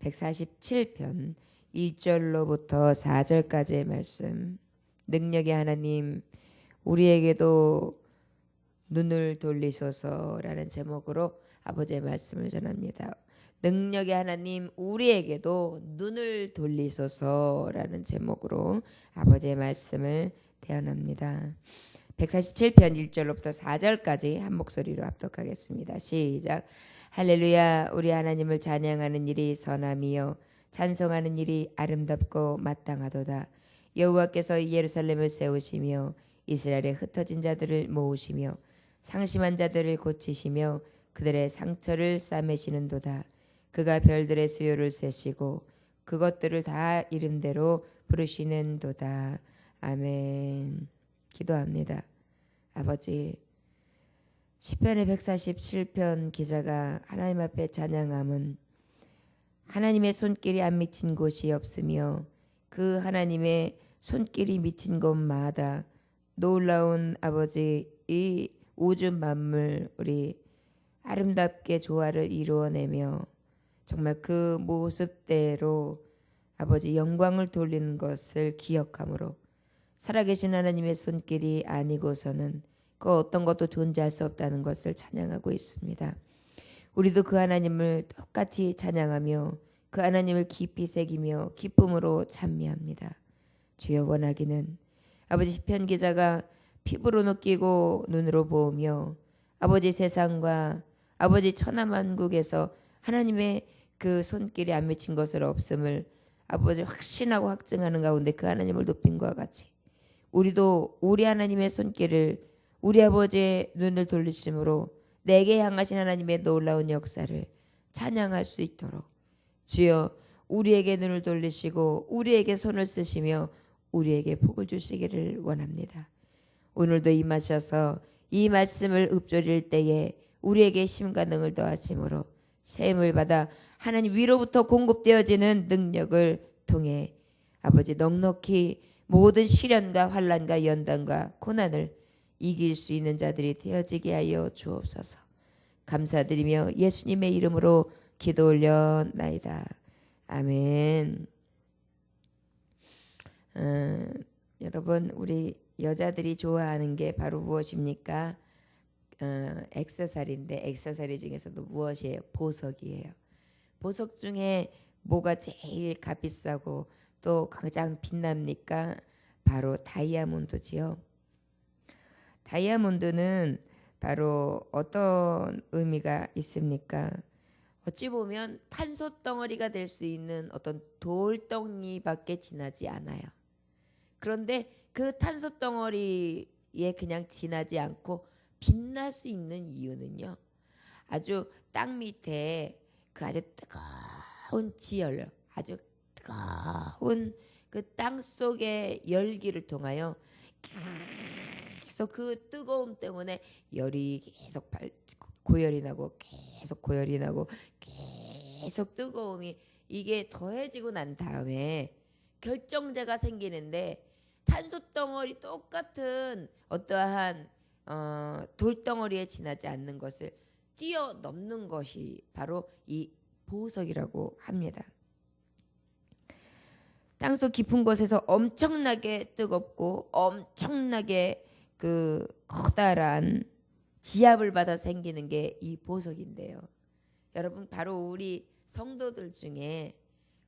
147편 1절로부터 4절까지의 말씀. 능력의 하나님 우리에게도 눈을 돌리소서라는 제목으로 아버지의 말씀을 전합니다. 능력의 하나님 우리에게도 눈을 돌리소서라는 제목으로 아버지의 말씀을 대언합니다. 147편 1절로부터 4절까지 한 목소리로 합독하겠습니다. 시작. 할렐루야. 우리 하나님을 찬양하는 일이 선함이요 찬송하는 일이 아름답고 마땅하도다. 여호와께서 예루살렘을 세우시며 이스라엘의 흩어진 자들을 모으시며 상심한 자들을 고치시며 그들의 상처를 싸매시는도다. 그가 별들의 수요를 세시고 그것들을 다 이름대로 부르시는도다. 아멘. 기도합니다. 아버지, 시편의 147편 기자가 하나님 앞에 찬양함은 하나님의 손길이 안 미친 곳이 없으며 그 하나님의 손길이 미친 곳마다 놀라운 아버지 이 우주 만물 우리 아름답게 조화를 이루어내며 정말 그 모습대로 아버지 영광을 돌리는 것을 기억함으로 살아계신 하나님의 손길이 아니고서는 그 어떤 것도 존재할 수 없다는 것을 찬양하고 있습니다. 우리도 그 하나님을 똑같이 찬양하며 그 하나님을 깊이 새기며 기쁨으로 찬미합니다. 주여 원하기는 아버지 시편 기자가 피부로 느끼고 눈으로 보며 아버지 세상과 아버지 천하만국에서 하나님의 그 손길이 안 미친 것을 없음을 아버지 확신하고 확증하는 가운데 그 하나님을 높인 것과 같이 우리도 우리 하나님의 손길을 우리 아버지의 눈을 돌리심으로 내게 향하신 하나님의 놀라운 역사를 찬양할 수 있도록 주여 우리에게 눈을 돌리시고 우리에게 손을 쓰시며 우리에게 복을 주시기를 원합니다. 오늘도 임하셔서 이 말씀을 읊조릴 때에 우리에게 힘과 능을 더하심으로 세임을 받아 하나님 위로부터 공급되어지는 능력을 통해 아버지 넉넉히 모든 시련과 환난과 연단과 고난을 이길 수 있는 자들이 되어지게 하여 주옵소서. 감사드리며 예수님의 이름으로 기도 올려나이다. 아멘. 여러분 우리 여자들이 좋아하는 게 바로 무엇입니까? 액세서리인데 액세서리 중에서도 무엇이에요? 보석이에요. 보석 중에 뭐가 제일 값비싸고 또 가장 빛납니까? 바로 다이아몬드지요. 다이아몬드는 바로 어떤 의미가 있습니까? 어찌 보면 탄소 덩어리가 될 수 있는 어떤 돌덩이밖에 지나지 않아요. 그런데 그 탄소 덩어리에 그냥 지나지 않고 빛날 수 있는 이유는요. 아주 땅 밑에 그 아주 뜨거운 지열, 아주 뜨거운 그 땅 속의 열기를 통하여 계속 그 뜨거움 때문에 열이 계속 고열이 나고 계속 고열이 나고 계속 뜨거움이 이게 더해지고 난 다음에 결정체가 생기는데 탄소 덩어리 똑같은 어떠한 돌덩어리에 지나지 않는 것을 뛰어넘는 것이 바로 이 보석이라고 합니다. 땅속 깊은 곳에서 엄청나게 뜨겁고 엄청나게 그 커다란 지압을 받아 생기는 게 이 보석인데요. 여러분 바로 우리 성도들 중에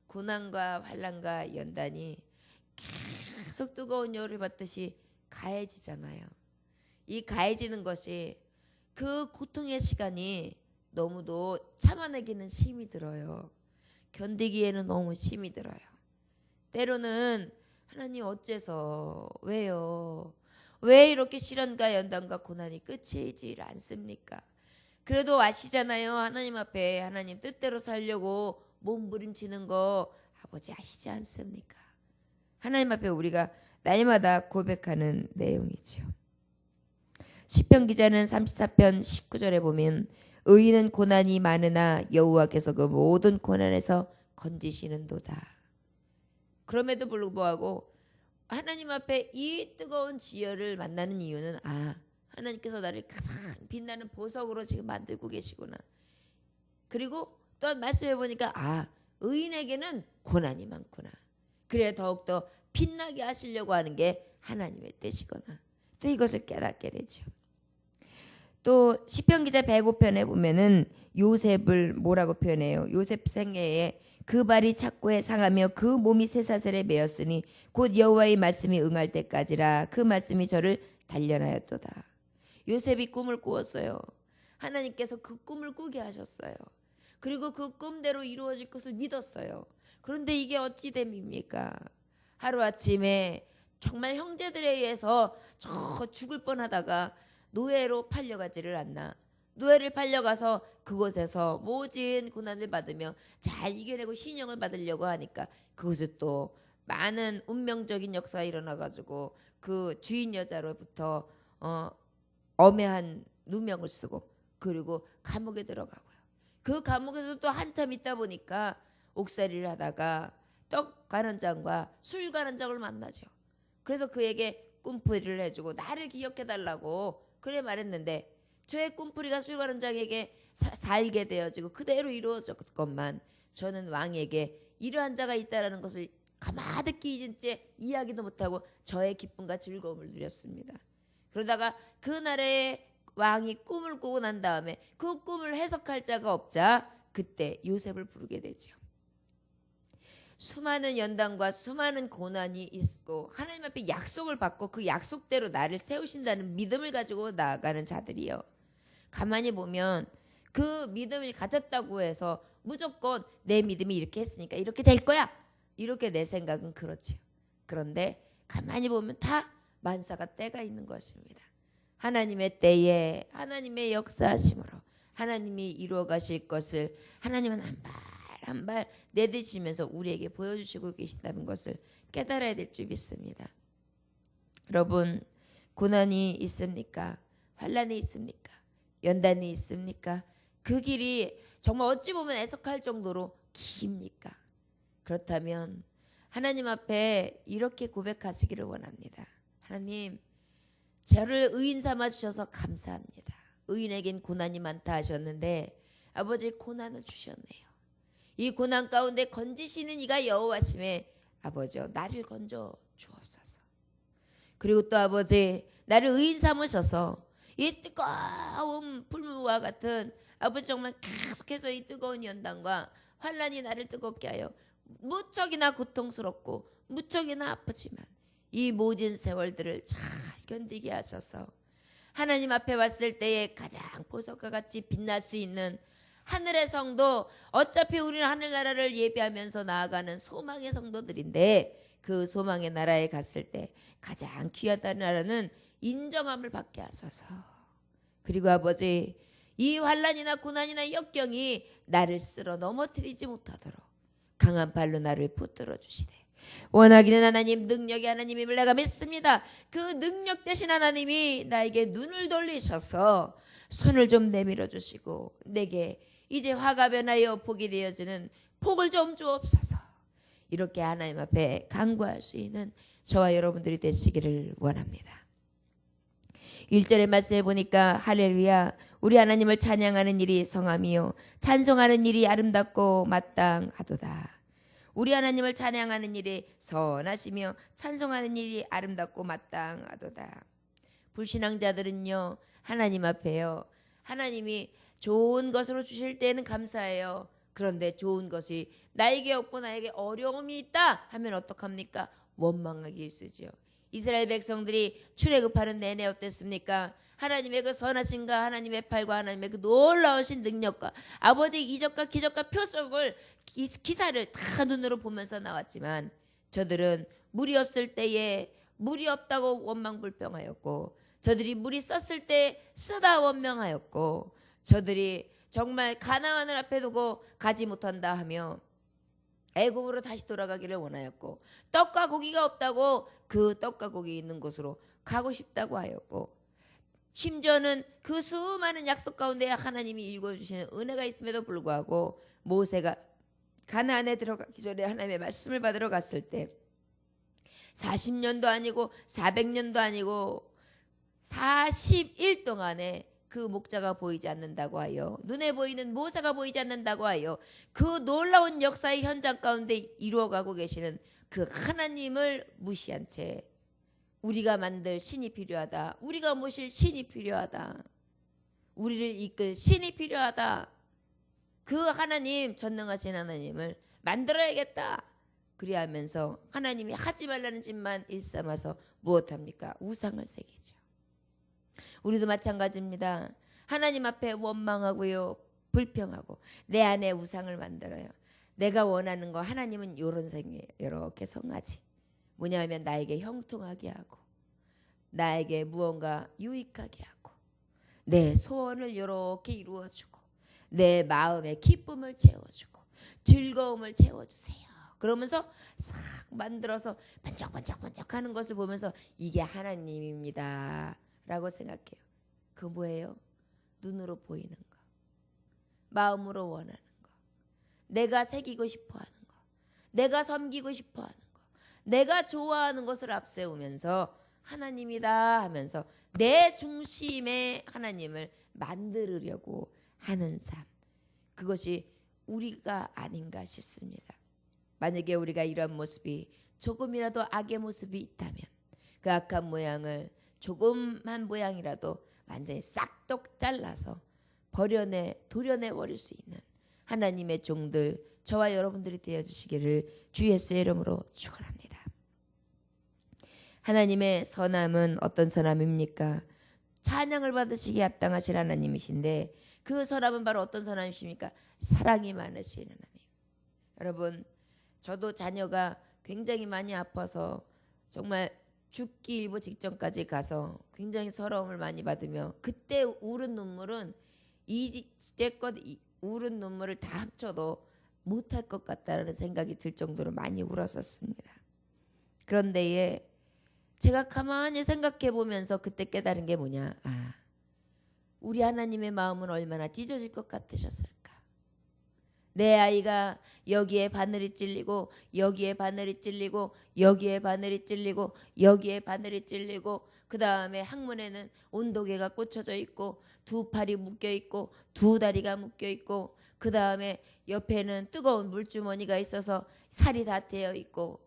고난과 환난과 연단이 계속 뜨거운 열을 받듯이 가해지잖아요. 이 가해지는 것이 그 고통의 시간이 너무도 참아내기는 힘이 들어요. 견디기에는 너무 힘이 들어요. 때로는 하나님 어째서 왜요? 왜 이렇게 시련과 연단과 고난이 끝이질 않습니까? 그래도 아시잖아요. 하나님 앞에 하나님 뜻대로 살려고 몸부림치는 거 아버지 아시지 않습니까? 하나님 앞에 우리가 날마다 고백하는 내용이죠. 시편 기자는 34편 19절에 보면 의인은 고난이 많으나 여호와께서 그 모든 고난에서 건지시는도다. 그럼에도 불구하고 하나님 앞에 이 뜨거운 지열을 만나는 이유는 하나님께서 나를 가장 빛나는 보석으로 지금 만들고 계시구나. 그리고 또 말씀해 보니까 의인에게는 고난이 많구나. 그래 더욱더 빛나게 하시려고 하는 게 하나님의 뜻이구나. 또 이것을 깨닫게 되죠. 또 시편 기자 105편에 보면은 요셉을 뭐라고 표현해요? 요셉 생애에 그 발이 착고에 상하며 그 몸이 쇠사슬에 매였으니 곧 여호와의 말씀이 응할 때까지라. 그 말씀이 저를 단련하였도다. 요셉이 꿈을 꾸었어요. 하나님께서 그 꿈을 꾸게 하셨어요. 그리고 그 꿈대로 이루어질 것을 믿었어요. 그런데 이게 어찌 됨입니까? 하루아침에 정말 형제들에 의해서 저 죽을 뻔하다가 노예로 팔려가지를 않나. 노예를 팔려가서 그곳에서 모진 고난을 받으며 잘 이겨내고 신형을 받으려고 하니까 그곳에 또 많은 운명적인 역사가 일어나가지고 그 주인 여자로부터 엄해한 누명을 쓰고 그리고 감옥에 들어가고요. 그 감옥에서 또 한참 있다 보니까 옥살이를 하다가 떡 가는장과 술 가는장을 만나죠. 그래서 그에게 꿈풀이를 해주고 나를 기억해달라고 그래 말했는데 저의 꿈풀이가 술 가는장에게 살게 되어지고 그대로 이루어졌건만 저는 왕에게 이러한 자가 있다라는 것을 가마득히 잊은 채 이야기도 못하고 저의 기쁨과 즐거움을 누렸습니다. 그러다가 그 나라의 왕이 꿈을 꾸고 난 다음에 그 꿈을 해석할 자가 없자 그때 요셉을 부르게 되죠. 수많은 연단과 수많은 고난이 있고 하나님 앞에 약속을 받고 그 약속대로 나를 세우신다는 믿음을 가지고 나아가는 자들이요. 가만히 보면 그 믿음을 가졌다고 해서 무조건 내 믿음이 이렇게 했으니까 이렇게 될 거야. 이렇게 내 생각은 그렇죠. 그런데 가만히 보면 다 만사가 때가 있는 것입니다. 하나님의 때에 하나님의 역사하심으로 하나님이 이루어 가실 것을 하나님은 한 발 한 발 내딛으시면서 우리에게 보여주시고 계신다는 것을 깨달아야 될 줄 믿습니다. 여러분 고난이 있습니까? 환난이 있습니까? 연단이 있습니까? 그 길이 정말 어찌 보면 애석할 정도로 깁니까? 그렇다면 하나님 앞에 이렇게 고백하시기를 원합니다. 하나님 저를 의인 삼아 주셔서 감사합니다. 의인에겐 고난이 많다 하셨는데 아버지 고난을 주셨네요. 이 고난 가운데 건지시는 이가 여호와심에 아버지 나를 건져 주옵소서. 그리고 또 아버지 나를 의인 삼으셔서 이 뜨거운 불무와 같은 아버지 정말 계속해서 이 뜨거운 연단과 환난이 나를 뜨겁게 하여 무척이나 고통스럽고 무척이나 아프지만 이 모진 세월들을 잘 견디게 하셔서 하나님 앞에 왔을 때에 가장 보석과 같이 빛날 수 있는 하늘의 성도, 어차피 우리는 하늘나라를 예비하면서 나아가는 소망의 성도들인데 그 소망의 나라에 갔을 때 가장 귀하다는 나라는 인정함을 받게 하소서. 그리고 아버지 이 환난이나 고난이나 역경이 나를 쓸어 넘어뜨리지 못하도록 강한 발로 나를 붙들어 주시되 원하기는 하나님 능력의 하나님임을 내가 믿습니다. 그 능력 되신 하나님이 나에게 눈을 돌리셔서 손을 좀 내밀어 주시고 내게 이제 화가 변하여 복이 되어지는 복을 좀 주옵소서. 이렇게 하나님 앞에 간구할 수 있는 저와 여러분들이 되시기를 원합니다. 1절의 말씀에 보니까 할렐루야 우리 하나님을 찬양하는 일이 성함이요 찬송하는 일이 아름답고 마땅하도다. 우리 하나님을 찬양하는 일이 선하시며 찬송하는 일이 아름답고 마땅하도다. 불신앙자들은요 하나님 앞에요 하나님이 좋은 것으로 주실 때는 감사해요. 그런데 좋은 것이 나에게 없고 나에게 어려움이 있다 하면 어떡합니까? 원망하기 일쑤지요. 이스라엘 백성들이 출애굽하는 내내 어땠습니까? 하나님의 그 선하신가 하나님의 팔과 하나님의 그 놀라우신 능력과 아버지 이적과 기적과 표적을 기사를 다 눈으로 보면서 나왔지만 저들은 물이 없을 때에 물이 없다고 원망불평하였고 저들이 물이 썼을 때 쓰다 원망하였고 저들이 정말 가나안을 앞에 두고 가지 못한다 하며 애굽으로 다시 돌아가기를 원하였고 떡과 고기가 없다고 그 떡과 고기 있는 곳으로 가고 싶다고 하였고 심지어는 그 수많은 약속 가운데 하나님이 읽어주시는 은혜가 있음에도 불구하고 모세가 가나안에 들어가기 전에 하나님의 말씀을 받으러 갔을 때 40년도 아니고 400년도 아니고 40일 동안에 그 목자가 보이지 않는다고 하여 눈에 보이는 모세가 보이지 않는다고 하여 그 놀라운 역사의 현장 가운데 이루어가고 계시는 그 하나님을 무시한 채 우리가 만들 신이 필요하다. 우리가 모실 신이 필요하다. 우리를 이끌 신이 필요하다. 그 하나님, 전능하신 하나님을 만들어야겠다. 그리하면서 하나님이 하지 말라는 짓만 일삼아서 무엇합니까? 우상을 새기죠. 우리도 마찬가지입니다. 하나님 앞에 원망하고요, 불평하고 내 안에 우상을 만들어요. 내가 원하는 거 하나님은 요런 생이에요. 이렇게 성하지. 뭐냐면 나에게 형통하게 하고 나에게 무언가 유익하게 하고 내 소원을 이렇게 이루어주고 내 마음의 기쁨을 채워주고 즐거움을 채워주세요. 그러면서 싹 만들어서 반짝반짝반짝 하는 것을 보면서 이게 하나님입니다 라고 생각해요. 그 뭐예요? 눈으로 보이는 거, 마음으로 원하는 거, 내가 새기고 싶어하는 거, 내가 섬기고 싶어하는 거, 내가 좋아하는 것을 앞세우면서 하나님이다 하면서 내 중심의 하나님을 만들려고 하는 삶, 그것이 우리가 아닌가 싶습니다. 만약에 우리가 이런 모습이 조금이라도 악의 모습이 있다면 그 악한 모양을 조금만 모양이라도 완전히 싹둑 잘라서 도려내 버릴 수 있는 하나님의 종들 저와 여러분들이 되어주시기를 주 예수의 이름으로 축원합니다. 하나님의 선함은 어떤 선함입니까? 찬양을 받으시기에 합당하신 하나님이신데 그 선함은 바로 어떤 선함이십니까? 사랑이 많으신 하나님. 여러분, 저도 자녀가 굉장히 많이 아파서 정말 죽기 일보 직전까지 가서 굉장히 서러움을 많이 받으며 그때 울은 눈물은 이때껏 울은 눈물을 다 합쳐도 못할 것 같다는 생각이 들 정도로 많이 울었었습니다. 그런데 제가 가만히 생각해 보면서 그때 깨달은 게 뭐냐. 우리 하나님의 마음은 얼마나 찢어질 것 같으셨을까. 내 아이가 여기에 바늘이 찔리고 여기에 바늘이 찔리고 여기에 바늘이 찔리고 여기에 바늘이 찔리고 그 다음에 항문에는 온도계가 꽂혀져 있고 두 팔이 묶여 있고 두 다리가 묶여 있고 그 다음에 옆에는 뜨거운 물주머니가 있어서 살이 다 되어 있고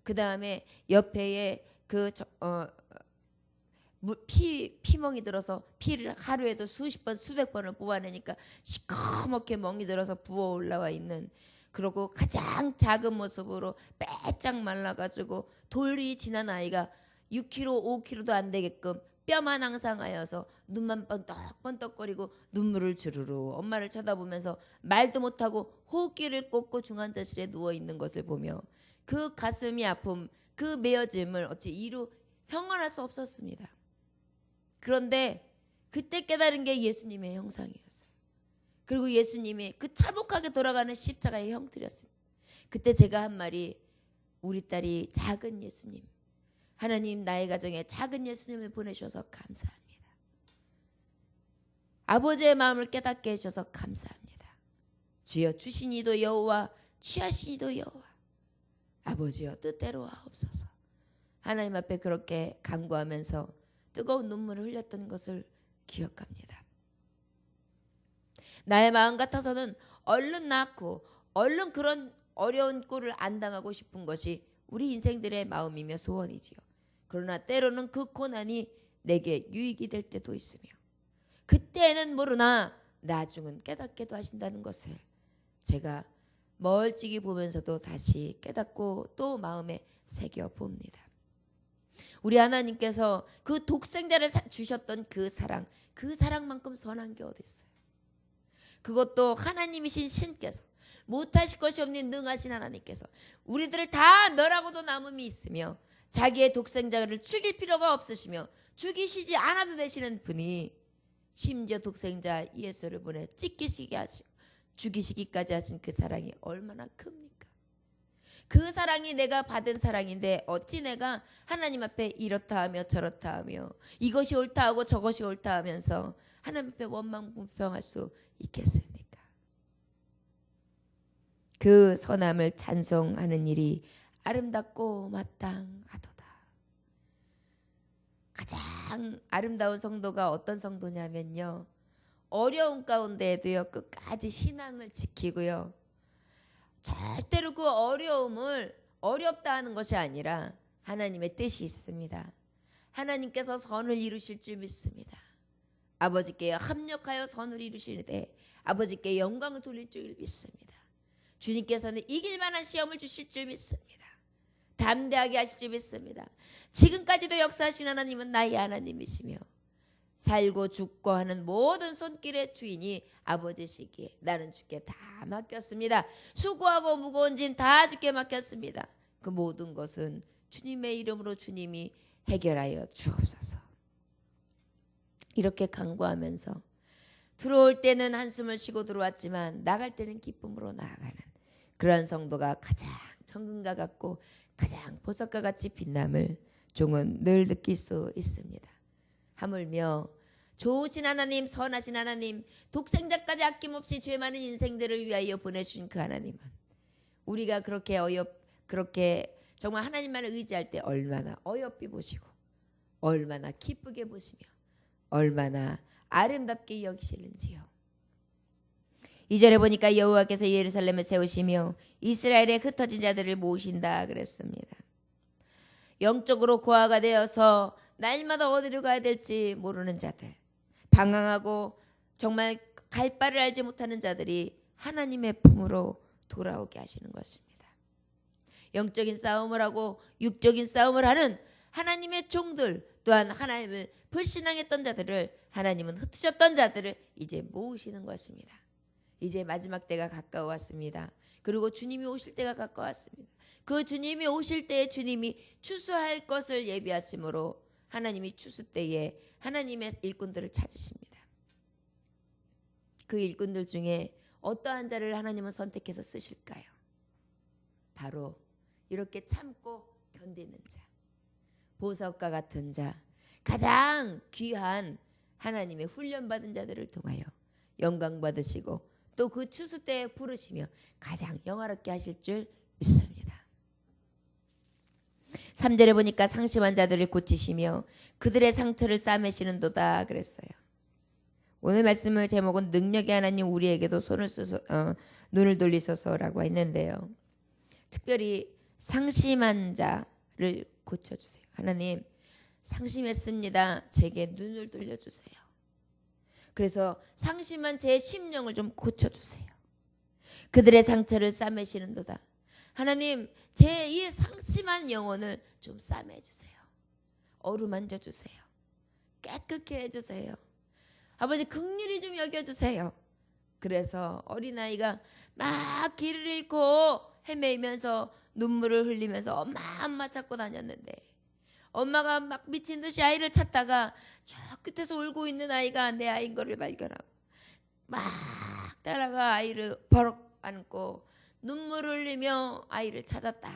그 다음에 옆에 피멍이 들어서 피를 하루에도 수십 번 수백 번을 뽑아내니까 시커멓게 멍이 들어서 부어 올라와 있는, 그리고 가장 작은 모습으로 빼짝 말라가지고 돌이 지난 아이가 6kg 5kg도 안 되게끔 뼈만 항상하여서 눈만 번떡번떡거리고 눈물을 주르르 엄마를 쳐다보면서 말도 못하고 호흡기를 꽂고 중환자실에 누워있는 것을 보며 그 가슴이 아픔, 그 메어짐을 어찌 형언할 수 없었습니다. 그런데 그때 깨달은 게 예수님의 형상이었어요. 그리고 예수님이 그 차복하게 돌아가는 십자가의 형틀이었습니다. 그때 제가 한 말이, 우리 딸이 작은 예수님, 하나님 나의 가정에 작은 예수님을 보내주셔서 감사합니다. 아버지의 마음을 깨닫게 해주셔서 감사합니다. 주여 주시니도 여호와 취하시니도 여호와, 아버지여 뜻대로 하옵소서. 하나님 앞에 그렇게 간구하면서 뜨거운 눈물을 흘렸던 것을 기억합니다. 나의 마음 같아서는 얼른 낳고 얼른 그런 어려운 꼴을 안 당하고 싶은 것이 우리 인생들의 마음이며 소원이지요. 그러나 때로는 그 고난이 내게 유익이 될 때도 있으며 그때는 모르나 나중은 깨닫게도 하신다는 것을 제가 멀찍이 보면서도 다시 깨닫고 또 마음에 새겨봅니다. 우리 하나님께서 그 독생자를 주셨던 그 사랑만큼 선한 게 어디 있어요. 그것도 하나님이신 신께서, 못하실 것이 없는 능하신 하나님께서 우리들을 다 멸하고도 남음이 있으며 자기의 독생자를 죽일 필요가 없으시며 죽이시지 않아도 되시는 분이 심지어 독생자 예수를 보내 찢기시게 하시고 죽이시기까지 하신 그 사랑이 얼마나 큽니까? 그 사랑이 내가 받은 사랑인데 어찌 내가 하나님 앞에 이렇다 하며 저렇다 하며 이것이 옳다 하고 저것이 옳다 하면서 하나님 앞에 원망불평할 수 있겠습니까? 그 선함을 찬송하는 일이 아름답고 마땅하도다. 가장 아름다운 성도가 어떤 성도냐면요, 어려운 가운데에도요 끝까지 신앙을 지키고요, 절대로 그 어려움을 어렵다 하는 것이 아니라 하나님의 뜻이 있습니다. 하나님께서 선을 이루실 줄 믿습니다. 아버지께 합력하여 선을 이루시되 아버지께 영광을 돌릴 줄 믿습니다. 주님께서는 이길 만한 시험을 주실 줄 믿습니다. 담대하게 하실 줄 믿습니다. 지금까지도 역사하신 하나님은 나의 하나님이시며 살고 죽고 하는 모든 손길의 주인이 아버지시기에 나는 주께 다 맡겼습니다. 수고하고 무거운 짐 다 주께 맡겼습니다. 그 모든 것은 주님의 이름으로 주님이 해결하여 주옵소서. 이렇게 간구하면서 들어올 때는 한숨을 쉬고 들어왔지만 나갈 때는 기쁨으로 나아가는 그러한 성도가 가장 정금과 같고 가장 보석과 같이 빛남을 종은 늘 느낄 수 있습니다. 하물며 좋으신 하나님, 선하신 하나님, 독생자까지 아낌없이 죄 많은 인생들을 위하여 보내주신 그 하나님은 우리가 그렇게 정말 하나님만을 의지할 때 얼마나 어여삐 보시고 얼마나 기쁘게 보시며 얼마나 아름답게 여기시는지요. 2절에 보니까 여호와께서 예루살렘을 세우시며 이스라엘에 흩어진 자들을 모으신다 그랬습니다. 영적으로 고아가 되어서 날마다 어디로 가야 될지 모르는 자들, 방황하고 정말 갈 바를 알지 못하는 자들이 하나님의 품으로 돌아오게 하시는 것입니다. 영적인 싸움을 하고 육적인 싸움을 하는 하나님의 종들, 또한 하나님을 불신앙했던 자들을, 하나님은 흩으셨던 자들을 이제 모으시는 것입니다. 이제 마지막 때가 가까웠습니다. 그리고 주님이 오실 때가 가까웠습니다. 그 주님이 오실 때에 주님이 추수할 것을 예비하심으로 하나님이 추수 때에 하나님의 일꾼들을 찾으십니다. 그 일꾼들 중에 어떠한 자를 하나님은 선택해서 쓰실까요? 바로 이렇게 참고 견디는 자, 보석과 같은 자, 가장 귀한 하나님의 훈련받은 자들을 통하여 영광 받으시고 또 그 추수 때에 부르시며 가장 영화롭게 하실 줄 믿습니다. 3절에 보니까 상심한 자들을 고치시며 그들의 상처를 싸매시는도다 그랬어요. 오늘 말씀의 제목은 능력의 하나님 우리에게도 눈을 돌리소서라고 했는데요. 특별히 상심한 자를 고쳐주세요. 하나님, 상심했습니다. 제게 눈을 돌려주세요. 그래서 상심한 제 심령을 좀 고쳐주세요. 그들의 상처를 싸매시는도다. 하나님, 제 이 상심한 영혼을 좀 싸매주세요. 어루만져 주세요. 깨끗게 해주세요. 아버지, 긍휼히 좀 여겨주세요. 그래서 어린아이가 막 길을 잃고 헤매면서 눈물을 흘리면서 엄마 찾고 다녔는데, 엄마가 막 미친 듯이 아이를 찾다가 저 끝에서 울고 있는 아이가 내 아이인 거를 발견하고 막 따라가 아이를 버럭 안고 눈물을 흘리며 아이를 찾았다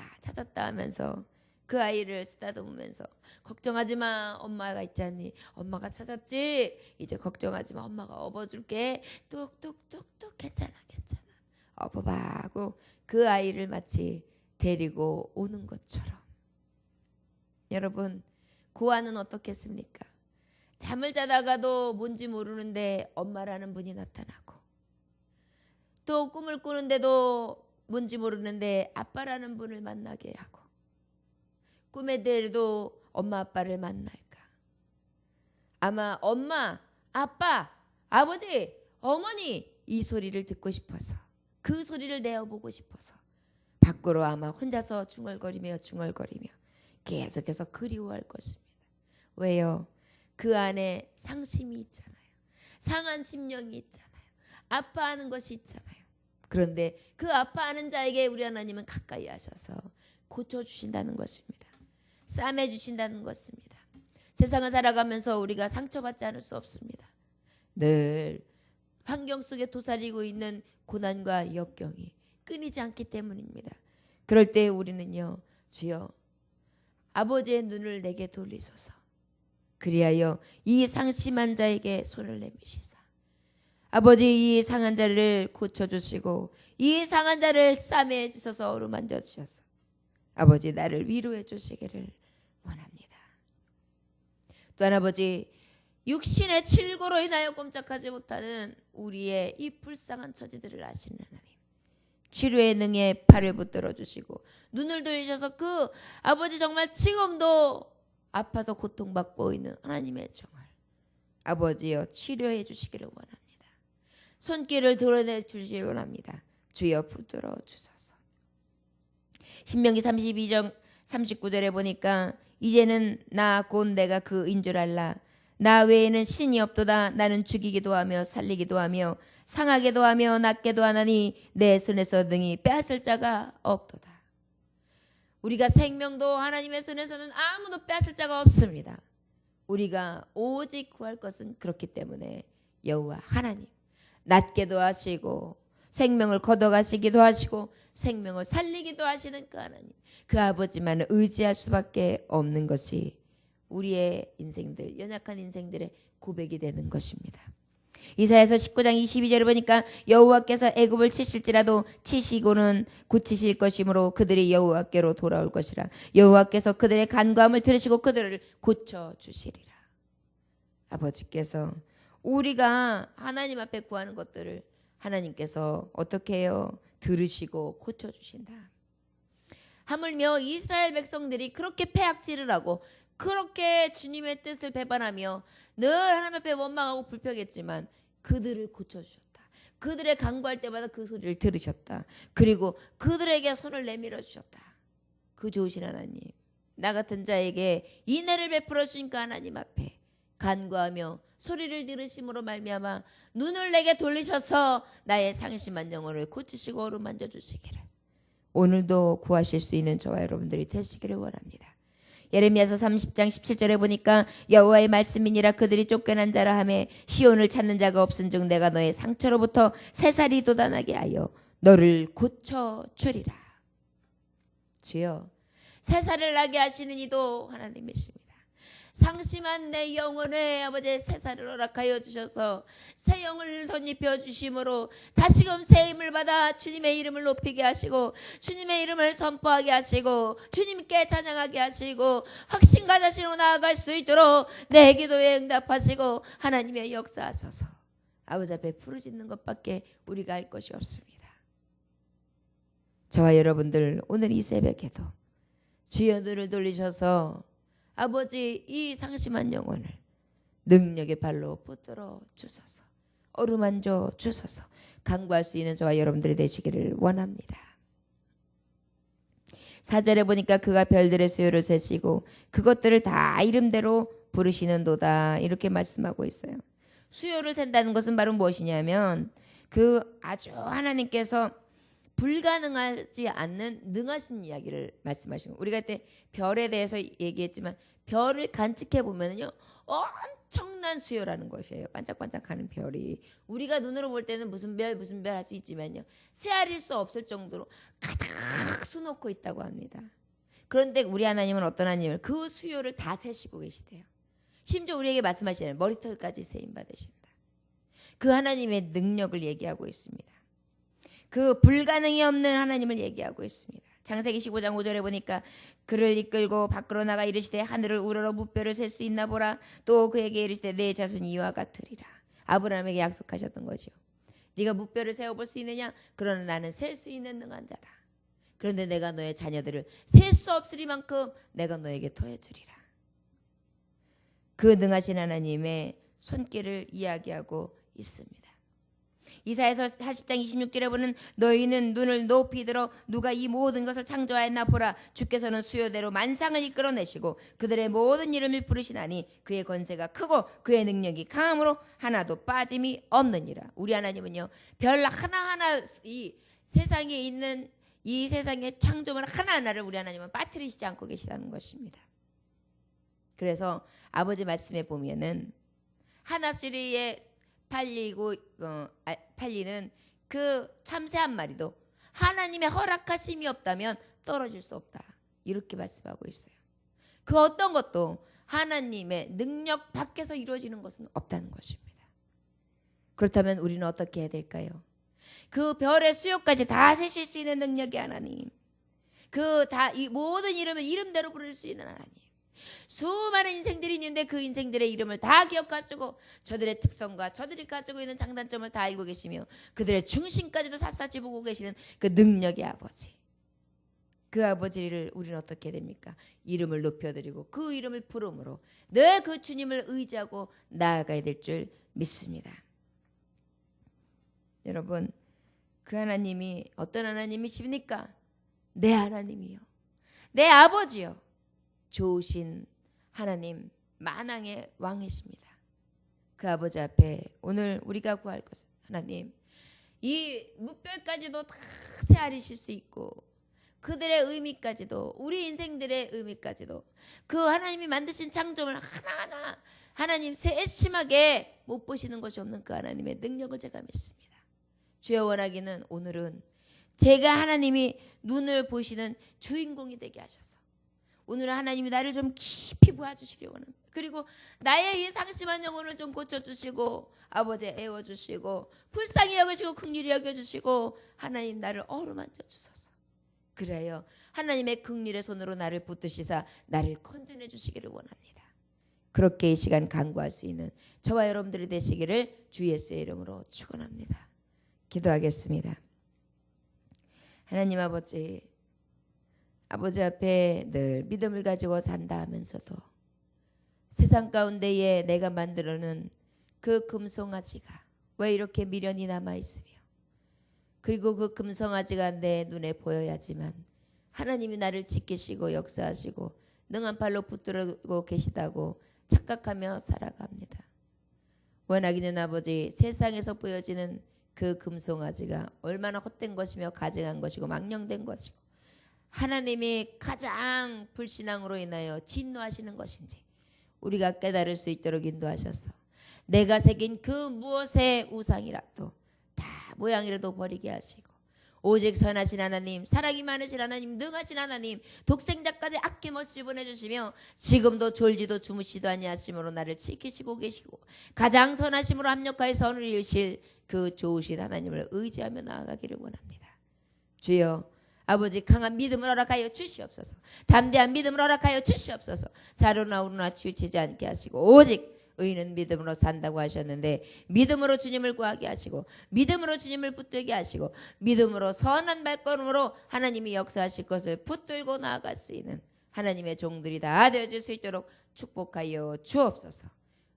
하면서 그 아이를 쓰다듬으면서 걱정하지 마, 엄마가 있잖니. 엄마가 찾았지. 이제 걱정하지 마, 엄마가 업어줄게. 뚝뚝뚝뚝 괜찮아. 업어봐 하고 그 아이를 마치 데리고 오는 것처럼. 여러분, 고아는 어떻겠습니까? 잠을 자다가도 뭔지 모르는데 엄마라는 분이 나타나고, 또 꿈을 꾸는데도 뭔지 모르는데 아빠라는 분을 만나게 하고, 꿈에도 엄마 아빠를 만날까? 아마 엄마, 아빠, 아버지, 어머니 이 소리를 듣고 싶어서, 그 소리를 내어보고 싶어서 밖으로 아마 혼자서 중얼거리며 계속해서 그리워할 것입니다. 왜요? 그 안에 상심이 있잖아요. 상한 심령이 있잖아요. 아파하는 것이 있잖아요. 그런데 그 아파하는 자에게 우리 하나님은 가까이 하셔서 고쳐주신다는 것입니다. 싸매주신다는 것입니다. 세상을 살아가면서 우리가 상처받지 않을 수 없습니다. 늘 환경 속에 도사리고 있는 고난과 역경이 끊이지 않기 때문입니다. 그럴 때 우리는요, 주여 아버지의 눈을 내게 돌리소서. 그리하여 이 상심한 자에게 손을 내미시사 아버지 이 상한 자를 고쳐주시고 이 상한 자를 싸매해 주셔서 어루만져 주셔서 아버지 나를 위로해 주시기를 원합니다. 또한 아버지, 육신의 칠고로 인하여 꼼짝하지 못하는 우리의 이 불쌍한 처지들을 아시는 하나님, 치료의 능에 팔을 붙들어 주시고 눈을 돌리셔서 그 아버지 정말 지금도 아파서 고통받고 있는 하나님의 정말 아버지여 치료해 주시기를 원합니다. 손길을 드러내 주시기 원합니다. 주여 붙들어 주소서. 신명기 32장 39절에 보니까 이제는 나 곧 내가 그인 줄 알라. 나 외에는 신이 없도다. 나는 죽이기도 하며 살리기도 하며 상하게도 하며 낫게도 하나니 내 손에서 능히 빼앗을 자가 없도다. 우리가 생명도 하나님의 손에서는 아무도 빼앗을 자가 없습니다. 우리가 오직 구할 것은 그렇기 때문에 여호와 하나님, 낫게도 하시고 생명을 걷어가시기도 하시고 생명을 살리기도 하시는 그 하나님, 그 아버지만을 의지할 수밖에 없는 것이 우리의 인생들, 연약한 인생들의 고백이 되는 것입니다. 이사야서 19장 22절을 보니까 여호와께서 애굽을 치실지라도 치시고는 고치실 것이므로 그들이 여호와께로 돌아올 것이라. 여호와께서 그들의 간구함을 들으시고 그들을 고쳐주시리라. 아버지께서 우리가 하나님 앞에 구하는 것들을 하나님께서 어떻게 해요? 들으시고 고쳐주신다. 하물며 이스라엘 백성들이 그렇게 패악질을 하고 그렇게 주님의 뜻을 배반하며 늘 하나님 앞에 원망하고 불평했지만 그들을 고쳐주셨다. 그들의 간구할 때마다 그 소리를 들으셨다. 그리고 그들에게 손을 내밀어 주셨다. 그 좋으신 하나님, 나 같은 자에게 인애를 베풀어 주신 그 하나님 앞에 간구하며 소리를 들으심으로 말미암아 눈을 내게 돌리셔서 나의 상심한 영혼을 고치시고 어루만져 주시기를 오늘도 구하실 수 있는 저와 여러분들이 되시기를 원합니다. 예레미야서 30장 17절에 보니까 여호와의 말씀이니라. 그들이 쫓겨난 자라 하매 시온을 찾는 자가 없은즉 내가 너의 상처로부터 새살이 돋아나게 하여 너를 고쳐주리라. 주여, 새살을 나게 하시는 이도 하나님이십니다. 상심한 내 영혼에 아버지의 새살을 허락하여 주셔서 새 영을 덧입혀 주심으로 다시금 새 힘을 받아 주님의 이름을 높이게 하시고 주님의 이름을 선포하게 하시고 주님께 찬양하게 하시고 확신과 자신으로 나아갈 수 있도록 내 기도에 응답하시고 하나님의 역사하소서. 아버지 앞에 부르짖는 것밖에 우리가 할 것이 없습니다. 저와 여러분들 오늘 이 새벽에도 주여 눈을 돌리셔서 아버지 이 상심한 영혼을 능력의 발로 붙들어 주소서. 어루만져 주소서. 간구할 수 있는 저와 여러분들이 되시기를 원합니다. 4절에 보니까 그가 별들의 수요를 세시고 그것들을 다 이름대로 부르시는도다 이렇게 말씀하고 있어요. 수요를 센다는 것은 바로 무엇이냐면 그 아주 하나님께서 불가능하지 않는 능하신 이야기를 말씀하시는 거예요. 우리가 그때 별에 대해서 얘기했지만 별을 관측해 보면요 엄청난 수요라는 것이에요. 반짝반짝하는 별이 우리가 눈으로 볼 때는 무슨 별 할 수 있지만요 세알일 수 없을 정도로 가득 수놓고 있다고 합니다. 그런데 우리 하나님은 어떤 하나님을 그 수요를 다 세시고 계시대요. 심지어 우리에게 말씀하시는 머리털까지 세임 받으신다. 그 하나님의 능력을 얘기하고 있습니다. 그 불가능이 없는 하나님을 얘기하고 있습니다. 창세기 15장 5절에 보니까 그를 이끌고 밖으로 나가 이르시되 하늘을 우러러 무뼈를 셀 수 있나 보라. 또 그에게 이르시되 내 자손이 이와 같으리라. 아브라함에게 약속하셨던 거죠. 네가 무뼈를 세어볼 수 있느냐? 그러나 나는 셀 수 있는 능한 자다. 그런데 내가 너의 자녀들을 셀 수 없으리만큼 내가 너에게 더해주리라. 그 능하신 하나님의 손길을 이야기하고 있습니다. 이사야서 40장 26절에 보는 너희는 눈을 높이 들어 누가 이 모든 것을 창조하였나 보라. 주께서는 수요대로 만상을 이끌어내시고 그들의 모든 이름을 부르시나니 그의 권세가 크고 그의 능력이 강함으로 하나도 빠짐이 없느니라. 우리 하나님은요 별 하나하나 이 세상에 있는 이 세상의 창조물 하나하나를 우리 하나님은 빠뜨리시지 않고 계시다는 것입니다. 그래서 아버지 말씀에 보면은 하나씩의 팔리는 그 참새 한 마리도 하나님의 허락하심이 없다면 떨어질 수 없다. 이렇게 말씀하고 있어요. 그 어떤 것도 하나님의 능력 밖에서 이루어지는 것은 없다는 것입니다. 그렇다면 우리는 어떻게 해야 될까요? 그 별의 수요까지 다 세실 수 있는 능력의 하나님, 그 다 이 모든 이름을 이름대로 부를 수 있는 하나님, 수많은 인생들이 있는데 그 인생들의 이름을 다 기억하시고 저들의 특성과 저들이 가지고 있는 장단점을 다 알고 계시며 그들의 중심까지도 샅샅이 보고 계시는 그 능력의 아버지. 그 아버지를 우리는 어떻게 됩니까? 이름을 높여드리고 그 이름을 부름으로 늘 그 주님을 의지하고 나아가야 될 줄 믿습니다. 여러분, 그 하나님이 어떤 하나님이십니까? 내 하나님이요, 내 아버지요, 좋으신 하나님, 만왕의 왕이십니다. 그 아버지 앞에 오늘 우리가 구할 것은, 하나님, 이 무별까지도 다 헤아리실 수 있고 그들의 의미까지도, 우리 인생들의 의미까지도, 그 하나님이 만드신 창조물 하나하나 하나님 세심하게 못 보시는 것이 없는 그 하나님의 능력을 제가 믿습니다. 주여, 원하기는 오늘은 제가 하나님이 눈을 보시는 주인공이 되게 하셔서 오늘 하나님이 나를 좀 깊이 보아주시기 원합니다. 그리고 나의 이 상심한 영혼을 좀 고쳐주시고 아버지 애워주시고 불쌍히 여기시고 긍휼히 여겨주시고 하나님 나를 어루만져 주소서. 그래요, 하나님의 긍휼의 손으로 나를 붙드시사 나를 건져내 주시기를 원합니다. 그렇게 이 시간 간구할 수 있는 저와 여러분들이 되시기를 주 예수의 이름으로 축원합니다. 기도하겠습니다. 하나님 아버지, 아버지 앞에 늘 믿음을 가지고 산다 하면서도 세상 가운데에 내가 만들어놓은 그 금송아지가 왜 이렇게 미련이 남아있으며, 그리고 그 금송아지가 내 눈에 보여야지만 하나님이 나를 지키시고 역사하시고 능한 팔로 붙들고 계시다고 착각하며 살아갑니다. 원하기는 아버지, 세상에서 보여지는 그 금송아지가 얼마나 헛된 것이며 가증한 것이고 망령된 것이고 하나님이 가장 불신앙으로 인하여 진노하시는 것인지 우리가 깨달을 수 있도록 인도하셔서 내가 새긴 그 무엇의 우상이라도 다 모양이라도 버리게 하시고 오직 선하신 하나님, 사랑이 많으신 하나님, 능하신 하나님, 독생자까지 아낌없이 보내주시며 지금도 졸지도 주무시도 아니하심으로 나를 지키시고 계시고 가장 선하심으로 합력하여 선을 이루실 그 좋으신 하나님을 의지하며 나아가기를 원합니다. 주여, 아버지, 강한 믿음을 허락하여 주시옵소서. 담대한 믿음을 허락하여 주시옵소서. 자로나 오르나 치우치지 않게 하시고 오직 의인은 믿음으로 산다고 하셨는데 믿음으로 주님을 구하게 하시고 믿음으로 주님을 붙들게 하시고 믿음으로 선한 발걸음으로 하나님이 역사하실 것을 붙들고 나아갈 수 있는 하나님의 종들이 다 되어질 수 있도록 축복하여 주옵소서.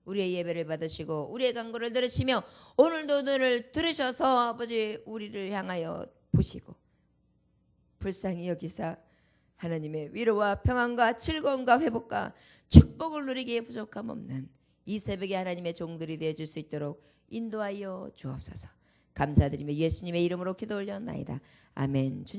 우리의 예배를 받으시고 우리의 간구를 들으시며 오늘도 너를 들으셔서 아버지 우리를 향하여 보시고 불쌍히 여기사 하나님의 위로와 평안과 즐거움과 회복과 축복을 누리기에 부족함 없는 이 새벽에 하나님의 종들이 되어줄 수 있도록 인도하여 주옵소서. 감사드리며 예수님의 이름으로 기도 올려나이다. 아멘.